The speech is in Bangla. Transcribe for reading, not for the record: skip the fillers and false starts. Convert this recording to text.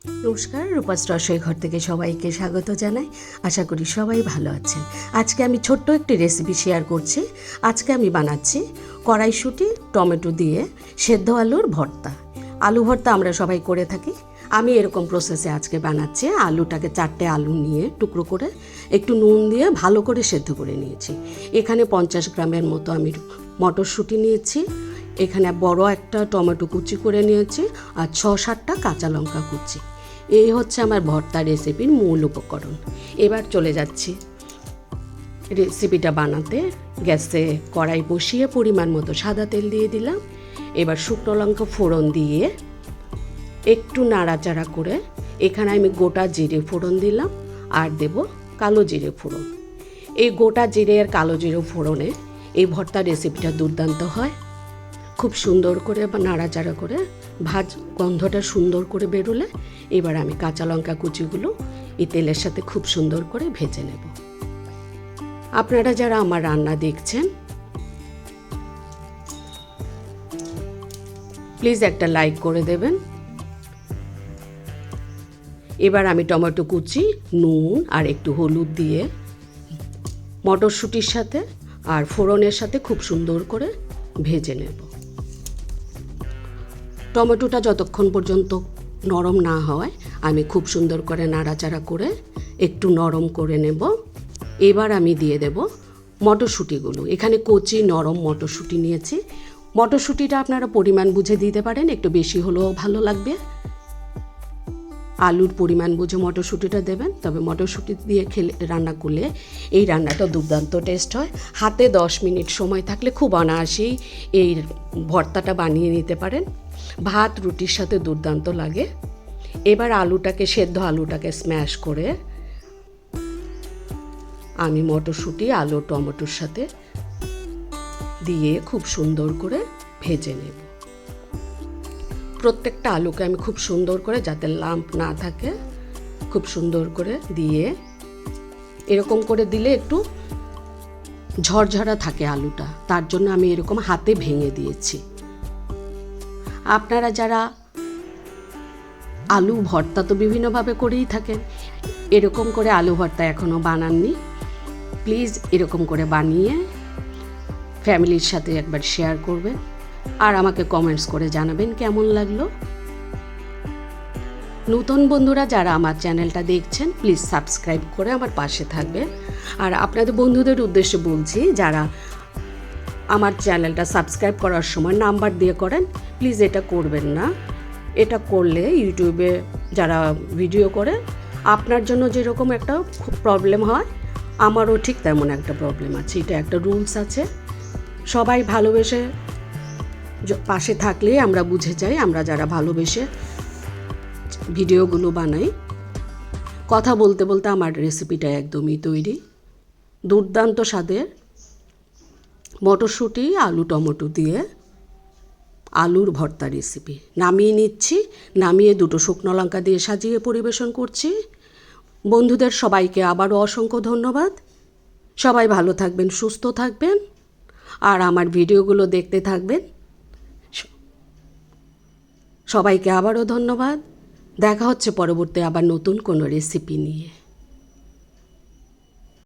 নমস্কার, রূপাস রসোই ঘর থেকে সবাইকে স্বাগত জানাই। আশা করি সবাই ভালো আছেন। আজকে আমি ছোট্ট একটি রেসিপি শেয়ার করছি। আজকে আমি বানাচ্ছি কড়াইশুঁটি টমেটো দিয়ে সেদ্ধ আলুর ভর্তা। আলু ভর্তা আমরা সবাই করে থাকি। আমি এরকম প্রসেসে আজকে বানাচ্ছি। আলুটাকে 4টে আলু নিয়ে টুকরো করে একটু নুন দিয়ে ভালো করে সেদ্ধ করে নিয়েছি। এখানে 50 গ্রামের মতো আমি মটরশুঁটি নিয়েছি। এখানে বড় একটা টমেটো কুচি করে নিয়েছি আর 6-7টা কাঁচা লঙ্কা কুচি। এই হচ্ছে আমার ভর্তা রেসিপির মূল উপকরণ। এবার চলে যাচ্ছি রেসিপিটা বানাতে। গ্যাসে কড়াই বসিয়ে পরিমাণ মতো সাদা তেল দিয়ে দিলাম। এবার শুকনো লঙ্কা ফোড়ন দিয়ে একটু নাড়াচাড়া করে এখানে আমি গোটা জিরে ফোড়ন দিলাম আর দেব কালো জিরে ফোড়ন। এই গোটা জিরে আর কালো জিরে ফোড়নে এই ভর্তা রেসিপিটা দুর্দান্ত হয়। খুব সুন্দর করে নাড়াচাড়া করে গন্ধটা সুন্দর করে বেরোলে এবার আমি কাঁচা লঙ্কা কুচিগুলো এই তেলের সাথে খুব সুন্দর করে ভেজে নেব। আপনারা যারা আমার রান্না দেখছেন প্লিজ একটা লাইক করে দেবেন। এবার আমি টমেটো কুচি, নুন আর একটু হলুদ দিয়ে মটরশুঁটির সাথে আর ফোড়নের সাথে খুব সুন্দর করে ভেজে নেব। টমেটোটা যতক্ষণ পর্যন্ত নরম না হয় আমি খুব সুন্দর করে নাড়াচাড়া করে একটু নরম করে নেব। এবার আমি দিয়ে দেব মটরশুঁটিগুলো। এখানে কচি নরম মটরশুঁটি নিয়েছি। মটরশুঁটিটা আপনারা পরিমাণ বুঝে দিতে পারেন, একটু বেশি হলেও ভালো লাগবে। আলুর পরিমাণ বুঝে মটরশুঁটিটা দেবেন। তবে মটরশুঁটি দিয়ে রান্না করলে এই রান্নাটা দুর্দান্ত টেস্ট হয়। হাতে 10 মিনিট সময় থাকলে খুব অনায়াসেই এই ভর্তাটা বানিয়ে নিতে পারেন। ভাত রুটির সাথে দুর্দান্ত লাগে। এবার সেদ্ধ আলুটাকে স্ম্যাশ করে আমি মটরশুঁটি আলু টমেটোর সাথে দিয়ে খুব সুন্দর করে ভেজে নেব। প্রত্যেকটা আলুকে আমি খুব সুন্দর করে, যাতে লাম্প না থাকে, খুব সুন্দর করে দিয়ে, এরকম করে দিলে একটু ঝরঝরা থাকে আলুটা, তার জন্য আমি এরকম হাতে ভেঙে দিয়েছি। আপনারা যারা আলু ভর্তা তো বিভিন্নভাবে করেই থাকেন, এরকম করে আলু ভর্তা এখনও বানাননি, প্লিজ এরকম করে বানিয়ে ফ্যামিলির সাথে একবার শেয়ার করবেন আর আমাকে কমেন্টস করে জানাবেন কেমন লাগলো। নতুন বন্ধুরা যারা আমার চ্যানেলটা দেখছেন প্লিজ সাবস্ক্রাইব করে আমার পাশে থাকবেন। আর আপনাদের বন্ধুদের উদ্দেশ্যে বলছি, যারা আমার চ্যানেলটা সাবস্ক্রাইব করার সময় নাম্বার দিয়ে করেন, প্লিজ এটা করবেন না। এটা করলে ইউটিউবে যারা ভিডিও করে আপনার জন্য যেরকম একটা প্রবলেম হয়, আমারও ঠিক তেমন একটা প্রবলেম আছে। এটা একটা রুলস আছে। সবাই ভালোবেসে পাশে থাকলেই আমরা বুঝে যাই আমরা যারা ভালোবেসে ভিডিওগুলো বানাই। কথা বলতে বলতে আমার রেসিপিটা একদমই তৈরি। দুর্দান্ত স্বাদের মটরশুঁটি আলু টমেটো দিয়ে আলুর ভর্তা রেসিপি। নামিয়ে নিচ্ছি। নামিয়ে 2টো শুকনো লঙ্কা দিয়ে সাজিয়ে পরিবেশন করছি। বন্ধুদের সবাইকে আবারও অসংখ্য ধন্যবাদ। সবাই ভালো থাকবেন, সুস্থ থাকবেন আর আমার ভিডিওগুলো দেখতে থাকবেন। সবাইকে আবারও ধন্যবাদ। দেখা হচ্ছে পরবর্তী আবার নতুন কোনো রেসিপি নিয়ে।